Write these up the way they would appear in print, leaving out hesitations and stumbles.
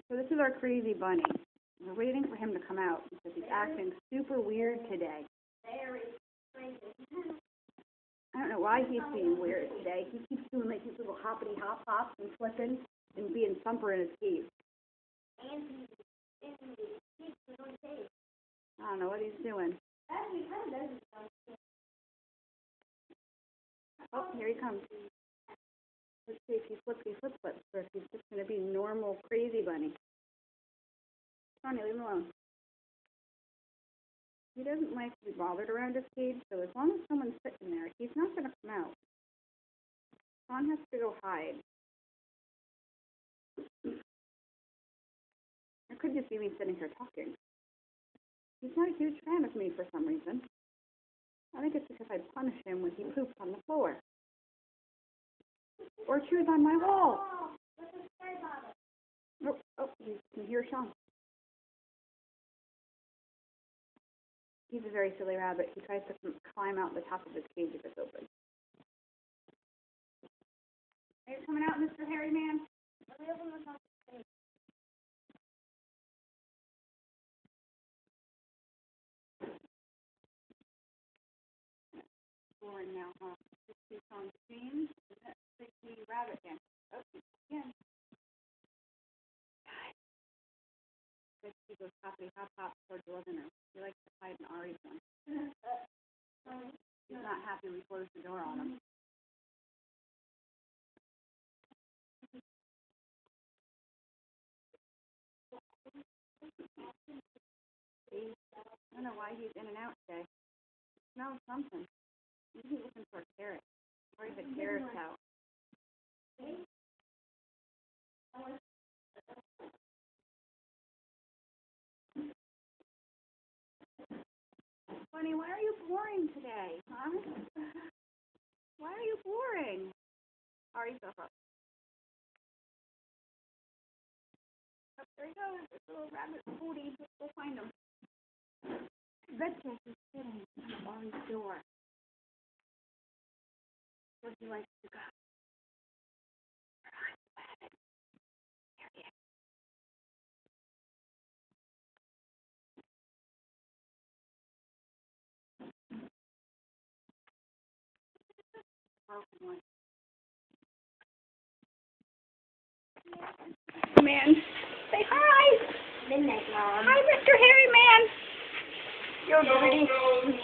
So this is our crazy bunny. We're waiting for him to come out because he's acting super weird today. I don't know why he's being weird today. He keeps doing like his little hoppity hop hops and flipping and being thumper in his cage. I don't know what he's doing. Oh, here he comes. Let's see if he flips or if he's just going to be normal crazy bunny. Sonny, leave him alone. He doesn't like to be bothered around his cage, so as long as someone's sitting there, he's not going to come out. Son has to go hide. Or could just be me sitting here talking. He's not a huge fan of me for some reason. I think it's because I punish him when he poops on the floor. Or chews on my wall. Oh, you can hear Sean. He's a very silly rabbit. He tries to climb out the top of his cage if it's open. Are you coming out, Mr. Hairy Man? Let me open the top of the cage. Boring now, huh? Just keep on screen. Let's see rabbit dance. Oh, again. He goes hoppity hop hop towards the living room. He likes to hide in Ari's one. He's not happy we closed the door on him. See? I don't know why he's in and out today. He smells something. Maybe he's looking for a carrot. Or he's a carrot out. Bunny, why are you boring today, huh? Why are you boring? Ari's up. Oh, there he goes. This little rabbit booty. Let's go find him. Redcheck is sitting on Ari's door. Where he likes to go. There he is. Broken one. Man, say hi. Midnight Mom. Hi, Mr. Hairy Man. You're pretty.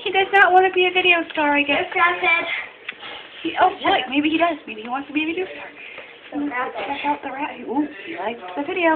He does not want to be a video star, I guess. That's said. Look, maybe he does. Maybe he wants to be a video star. Check out the rat. Ooh, he likes the video.